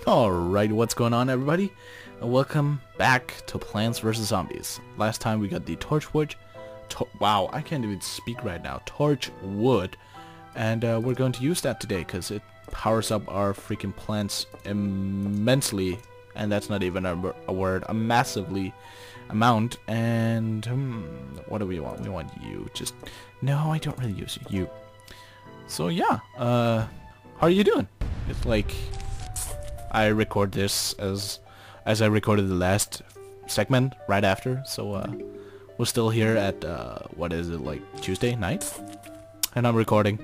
Alright, what's going on, everybody? And welcome back to Plants vs. Zombies. Last time we got the Torchwood. Wow, I can't even speak right now. Torchwood. And we're going to use that today because it powers up our freaking plants immensely. And that's not even a word. A massively amount. And what do we want? We want you. Just no, I don't really use you. So yeah, how are you doing? It's like I record this as I recorded the last segment right after, so we're still here at what is it, like Tuesday night, and I'm recording,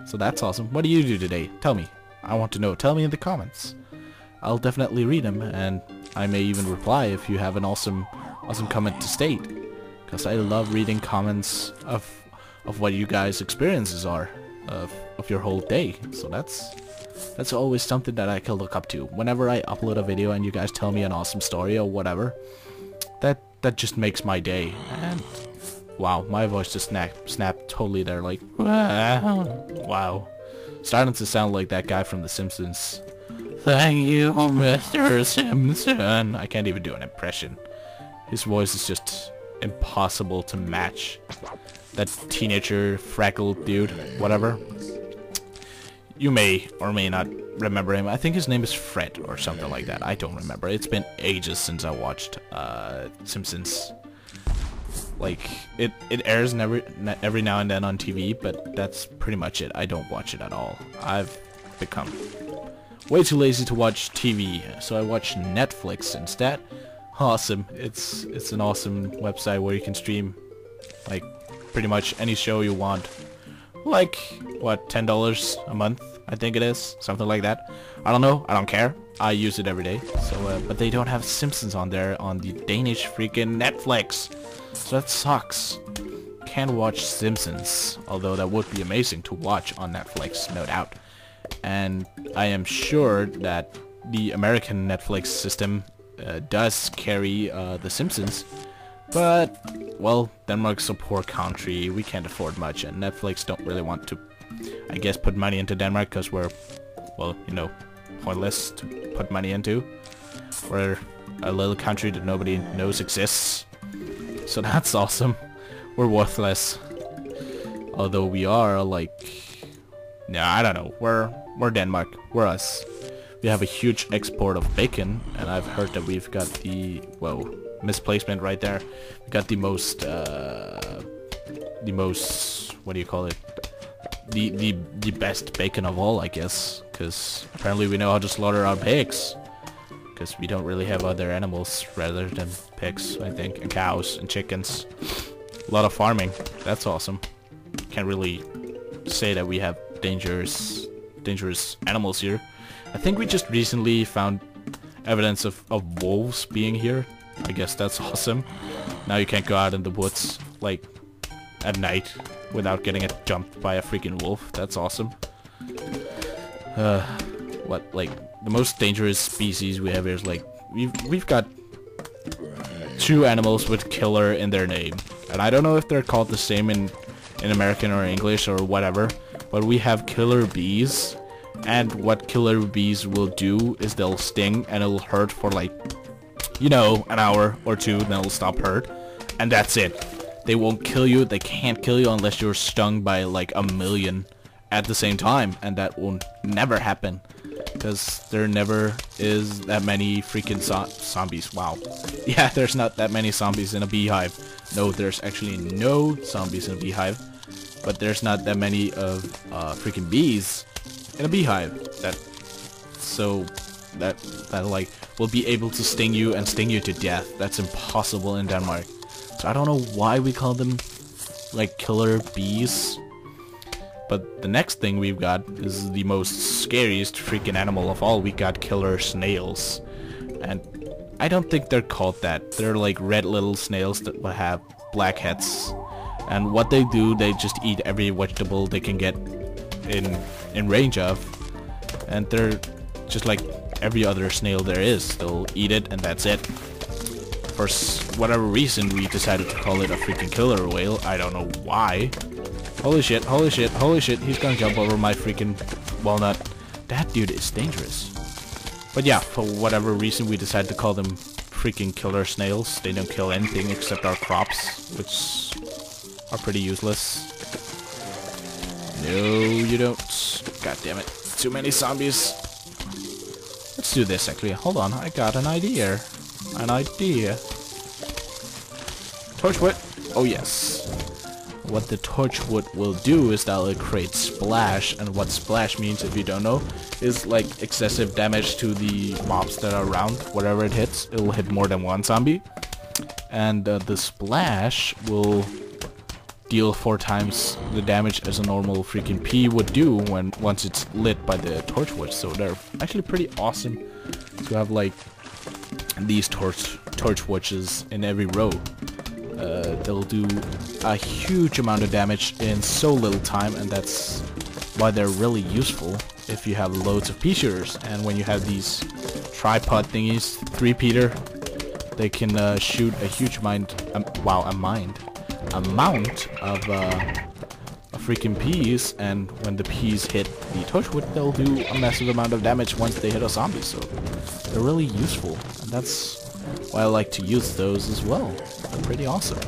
so that's awesome. What do you do today? Tell me. I want to know. Tell me in the comments. I'll definitely read them, and I may even reply if you have an awesome comment to state, because I love reading comments of what you guys' experiences are of your whole day. So that's always something that I can look up to. Whenever I upload a video and you guys tell me an awesome story or whatever, that just makes my day. And wow, my voice just snapped totally there, like wow. Starting to sound like that guy from The Simpsons. Thank you, Mr. Simpson. I can't even do an impression. His voice is just impossible to match. That teenager Fraggle dude, whatever. You may or may not remember him. I think his name is Fred or something like that. I don't remember. It's been ages since I watched Simpsons. Like, it airs every now and then on TV, but that's pretty much it. I don't watch it at all. I've become way too lazy to watch TV, so I watch Netflix instead. Awesome. It's an awesome website where you can stream like pretty much any show you want. Like, what, $10 a month, I think it is, something like that. I don't know, I don't care, I use it every day. So but they don't have Simpsons on there on the Danish freaking Netflix, so that sucks. Can't watch Simpsons, although that would be amazing to watch on Netflix, no doubt. And I am sure that the American Netflix system does carry The Simpsons. But, well, Denmark's a poor country, we can't afford much, and Netflix don't really want to, I guess, put money into Denmark, because we're, well, you know, pointless to put money into. We're a little country that nobody knows exists, so that's awesome. We're worthless. Although we are, like, no, I don't know, we're Denmark, we're us. We have a huge export of bacon, and I've heard that we've got the, whoa, misplacement right there. We got the most, what do you call it? The best bacon of all, I guess, because apparently we know how to slaughter our pigs, because we don't really have other animals rather than pigs, I think, and cows and chickens. A lot of farming. That's awesome. Can't really say that we have dangerous animals here. I think we just recently found evidence of wolves being here. I guess that's awesome. Now you can't go out in the woods, like, at night without getting jumped by a freaking wolf. That's awesome. What, like, the most dangerous species we have here is, like, we've got 2 animals with killer in their name. And I don't know if they're called the same in American or English or whatever, but we have killer bees. And what killer bees will do is they'll sting and it'll hurt for, like, you know, an hour or 2, then it'll stop hurt, and that's it. They won't kill you, they can't kill you unless you're stung by like 1,000,000 at the same time, and that will never happen, because there never is that many freaking zombies. Wow. Yeah, there's not that many zombies in a beehive. No, there's actually no zombies in a beehive, but there's not that many of freaking bees in a beehive that like will be able to sting you to death. That's impossible in Denmark. So I don't know why we call them like killer bees. But the next thing we've got is the most scariest freaking animal of all. We got killer snails. And I don't think they're called that. They're like red little snails that will have black heads. And what they do, they just eat every vegetable they can get in range of. And they're just like every other snail there is. They'll eat it and that's it. For whatever reason we decided to call it a freaking killer whale. I don't know why. Holy shit, holy shit, holy shit, he's gonna jump over my freaking walnut. That dude is dangerous. But yeah, for whatever reason we decided to call them freaking killer snails. They don't kill anything except our crops, which are pretty useless. No, you don't. God damn it. Too many zombies. Let's do this actually. Hold on, I got an idea. An idea. Torchwood. Oh yes. What the Torchwood will do is that it'll create splash, and what splash means, if you don't know, is like excessive damage to the mobs that are around. Wherever it hits, it'll hit more than one zombie, and the splash will deal 4 times the damage as a normal freaking pea would do once it's lit by the Torchwood. So they're actually pretty awesome to have like these Torchwoods in every row. They'll do a huge amount of damage in so little time, and that's why they're really useful if you have loads of pea shooters. And when you have these tripod thingies, 3-peater, they can shoot a huge amount of freaking peas, and when the peas hit the Torchwood, they'll do a massive amount of damage once they hit a zombie. So they're really useful, and that's why I like to use those as well. They're pretty awesome.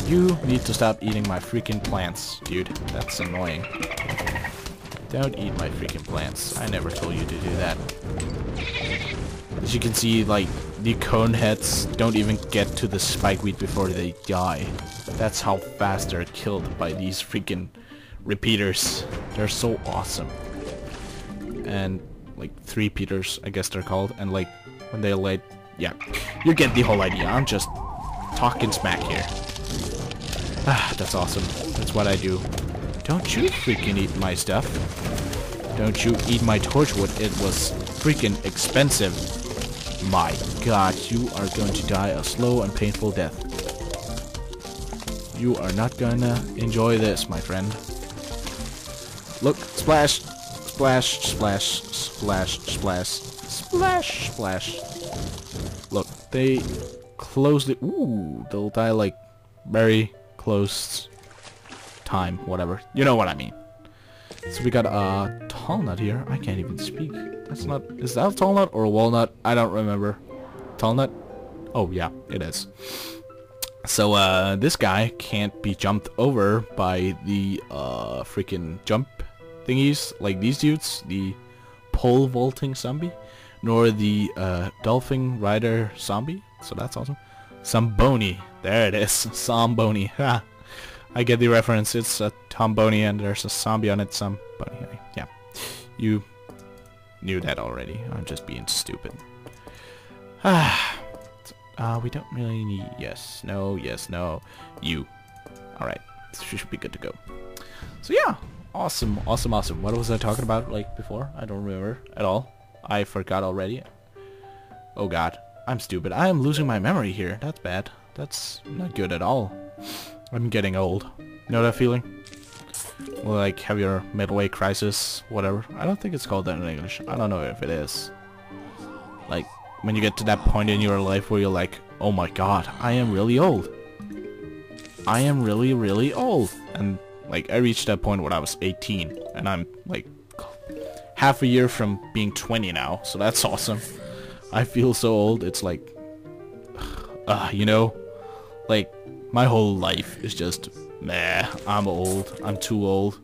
You need to stop eating my freaking plants, dude. That's annoying. Don't eat my freaking plants. I never told you to do that. As you can see, like, the cone heads don't even get to the spikeweed before they die. That's how fast they're killed by these freaking repeaters. They're so awesome. And, like, 3-peaters, I guess they're called. And, like, when they light... Yeah, you get the whole idea. I'm just talking smack here. Ah, that's awesome. That's what I do. Don't you freaking eat my stuff. Don't you eat my Torchwood. It was freaking expensive. My god, you are going to die a slow and painful death. You are not gonna enjoy this, my friend. Look, splash, splash, splash, splash, splash, splash, splash. Look, they close the... Ooh, they'll die like very close time, whatever. You know what I mean. So we got a tall nut here. I can't even speak. That's not... Is that a tall nut or a walnut? I don't remember. Tall nut? Oh, yeah, it is. So, this guy can't be jumped over by the, freaking jump thingies, like these dudes, the pole vaulting zombie, nor the, dolphin rider zombie. So that's awesome. Zamboni. There it is. Zamboni. Ha! I get the reference. It's a Tomboni and there's a zombie on it. Zamboni. Yeah. You knew that already. I'm just being stupid. We don't really need... Yes, no, you. Alright, she should be good to go. So yeah, awesome. What was I talking about, like, before? I don't remember at all. I forgot already. Oh god, I'm stupid. I am losing my memory here. That's bad. That's not good at all. I'm getting old. Know that feeling? Well, like, have your midway crisis, whatever. I don't think it's called that in English. I don't know if it is. Like, when you get to that point in your life where you're like, oh my god, I am really old. I am really, really old. And, like, I reached that point when I was 18. And I'm, like, half a year from being 20 now. So that's awesome. I feel so old. It's like, you know? Like, my whole life is just, meh, I'm old. I'm too old.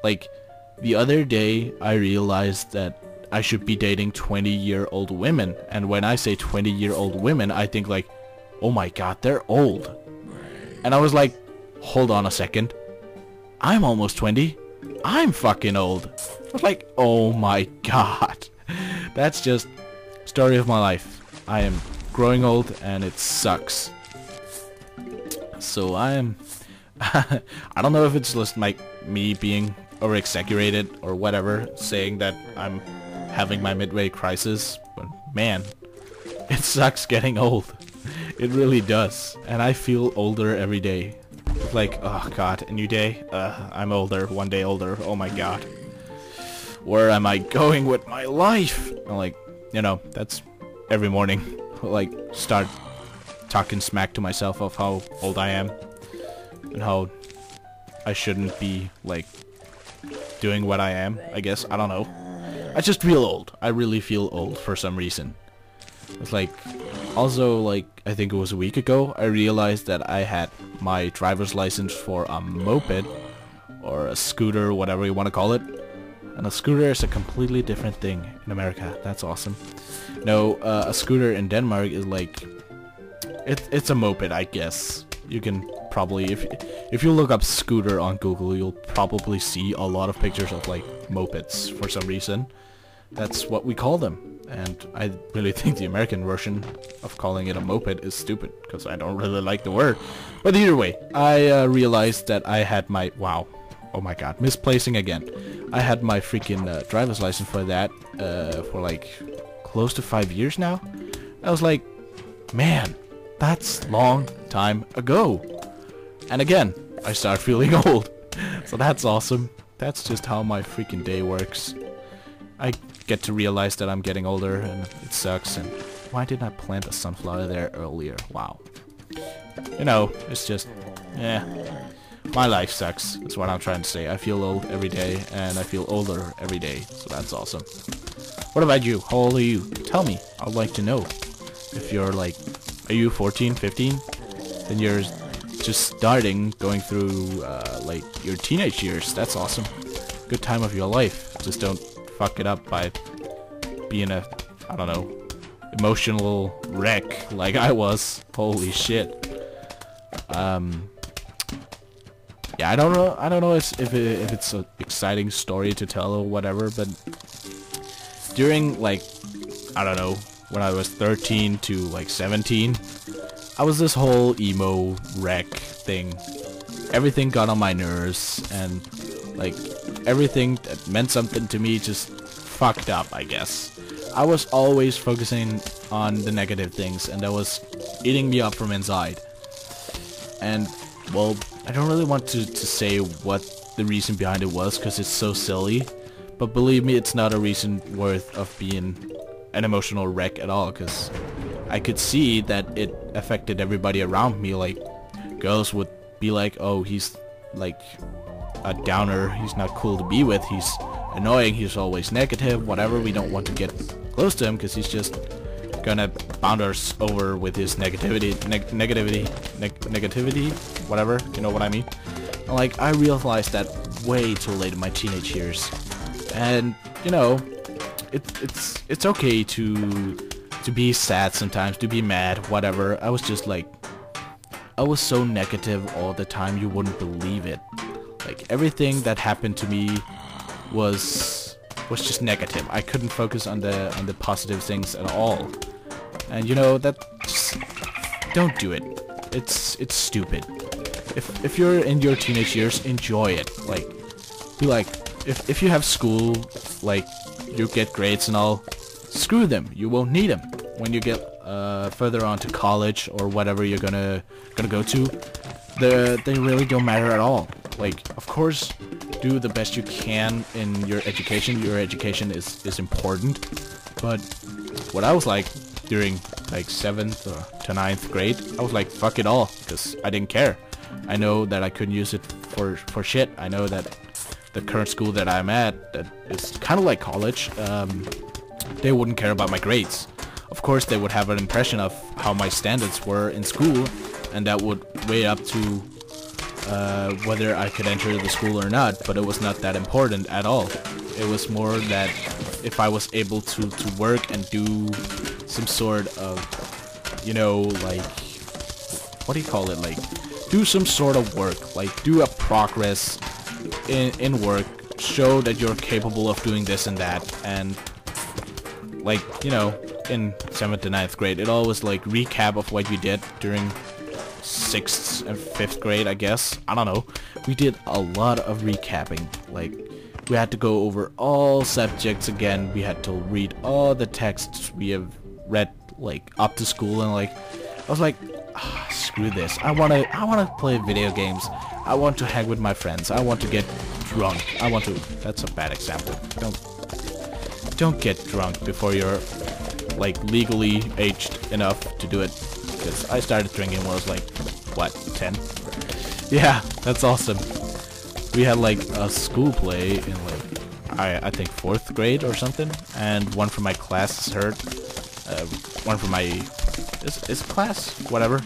Like, the other day, I realized that I should be dating 20-year-old women. And when I say 20-year-old women, I think like, oh my god, they're old. And I was like, hold on a second. I'm almost 20. I'm fucking old. I was like, oh my god. That's just story of my life. I am growing old and it sucks. So I am... I don't know if it's just like me being over-exaggerated or whatever, saying that I'm having my midway crisis, but man, it sucks getting old. It really does, and I feel older every day. Like, oh god, a new day, I'm older, one day older, oh my god. Where am I going with my life? And like, you know, that's every morning, like, start talking smack to myself of how old I am, and how I shouldn't be, like, doing what I am, I guess, I don't know. I just feel old. I really feel old for some reason. It's like, also like, I think it was a week ago, I realized that I had my driver's license for a moped, or a scooter, whatever you want to call it. And a scooter is a completely different thing in America. That's awesome. No, a scooter in Denmark is like, it's a moped, I guess. You can probably, if you look up scooter on Google, you'll probably see a lot of pictures of like mopeds for some reason. That's what we call them. And I really think the American version of calling it a moped is stupid, because I don't really like the word. But either way, I realized that I had my, wow, oh my god, misplacing again. I had my freaking driver's license for that for like close to 5 years now. I was like, man, that's long time ago. And again, I start feeling old. So that's awesome. That's just how my freaking day works. I get to realize that I'm getting older and it sucks. And why didn't I plant a sunflower there earlier? Wow. You know, it's just, yeah. My life sucks. That's what I'm trying to say. I feel old every day and I feel older every day. So that's awesome. What about you? How old are you? Tell me. I'd like to know. If you're like, are you 14, 15? Then you're just starting going through like your teenage years. That's awesome. Good time of your life. Just don't fuck it up by being a, I don't know, emotional wreck like I was. Holy shit. Yeah, I don't know if it's an exciting story to tell or whatever, but during like, I don't know, when I was 13 to like 17, I was this whole emo wreck thing. Everything got on my nerves, and like everything that meant something to me just fucked up, I guess. I was always focusing on the negative things, and that was eating me up from inside. And well, I don't really want to say what the reason behind it was, because it's so silly. But believe me, it's not a reason worth of being an emotional wreck at all, because I could see that it affected everybody around me. Like, girls would be like, oh, he's like a downer, he's not cool to be with, he's annoying, he's always negative, whatever, we don't want to get close to him because he's just gonna bound us over with his negativity, negativity, whatever, you know what I mean? And like, I realized that way too late in my teenage years. And you know, it's okay to be sad sometimes, to be mad, whatever. I was just like, I was so negative all the time, you wouldn't believe it. Like, everything that happened to me was just negative. I couldn't focus on the positive things at all. And you know, that just don't do it. It's stupid. If you're in your teenage years, enjoy it. Like, be like, if you have school, like, you get grades and all, screw them. You won't need them. When you get further on to college or whatever you're gonna go to, they really don't matter at all. Like, of course, do the best you can in your education. Your education is important. But what I was like during like 7th to 9th grade, I was like, fuck it all, because I didn't care. I know that I couldn't use it for shit. I know that the current school that I'm at, that is kind of like college, they wouldn't care about my grades. Of course, they would have an impression of how my standards were in school, and that would weigh up to whether I could enter the school or not, but it was not that important at all. It was more that if I was able to work and do some sort of, you know, like, what do you call it, like, do some sort of work, like, do a progress in work, show that you're capable of doing this and that, and, like, you know, in 7th to 9th grade, it always, like, recap of what you did during 6th and 5th grade, I guess. I don't know. We did a lot of recapping. Like, we had to go over all subjects again. We had to read all the texts we have read, like, up to school, and, like, I was like, screw this. I wanna play video games. I want to hang with my friends. I want to get drunk. That's a bad example. Don't get drunk before you're, like, legally aged enough to do it. Because I started drinking when I was like, what, 10? Yeah, that's awesome. We had like a school play in like I think 4th grade or something, and one from my class has heard, one from my is class, whatever.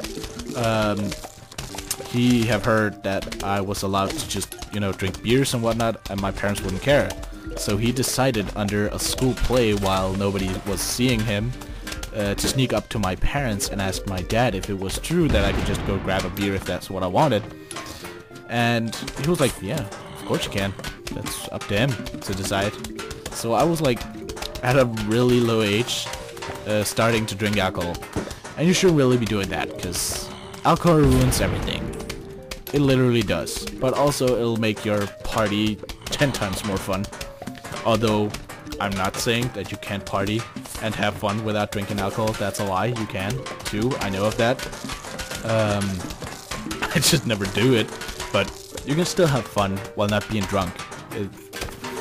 He have heard that I was allowed to just, you know, drink beers and whatnot, and my parents wouldn't care. So he decided under a school play while nobody was seeing him to sneak up to my parents and ask my dad if it was true that I could just go grab a beer if that's what I wanted. And he was like, yeah, of course you can. That's up to him to decide. So I was like at a really low age starting to drink alcohol. And you shouldn't really be doing that because alcohol ruins everything. It literally does. But also it'll make your party 10 times more fun. Although I'm not saying that you can't party and have fun without drinking alcohol. That's a lie. You can too. I know of that. I just never do it. But you can still have fun while not being drunk.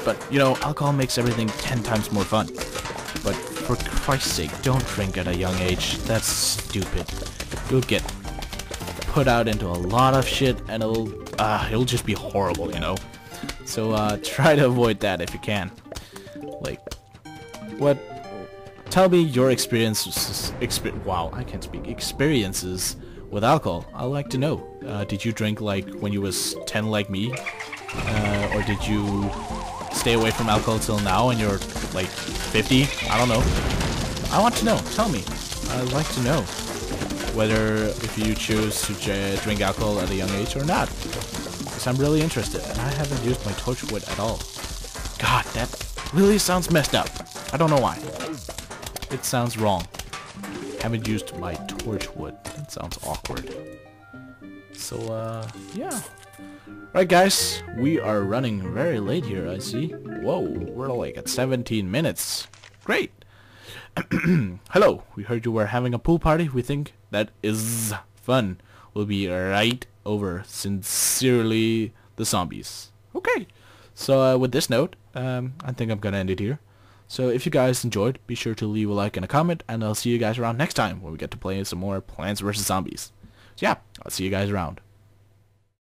But you know, alcohol makes everything 10 times more fun. But for Christ's sake, don't drink at a young age. That's stupid. You'll get put out into a lot of shit, and it'll just be horrible, you know. So try to avoid that if you can. Like, what? Tell me your experiences. Wow, I can't speak. Experiences with alcohol. I'd like to know. Did you drink like when you was 10 like me, or did you stay away from alcohol till now and you're like 50? I don't know. I want to know. Tell me. I'd like to know whether if you choose to drink alcohol at a young age or not. Because I'm really interested, and I haven't used my Torchwood at all. God, that really sounds messed up. I don't know why. It sounds wrong. Haven't used my Torchwood. That sounds awkward. So, yeah. Right, guys, we are running very late here, I see. Whoa, we're like at 17 minutes. Great. Hello, we heard you were having a pool party. We think that is fun. We'll be right over. Sincerely, the zombies. Okay, so with this note, I think I'm gonna end it here. So if you guys enjoyed, be sure to leave a like and a comment, and I'll see you guys around next time when we get to play some more Plants vs. Zombies. So yeah, I'll see you guys around.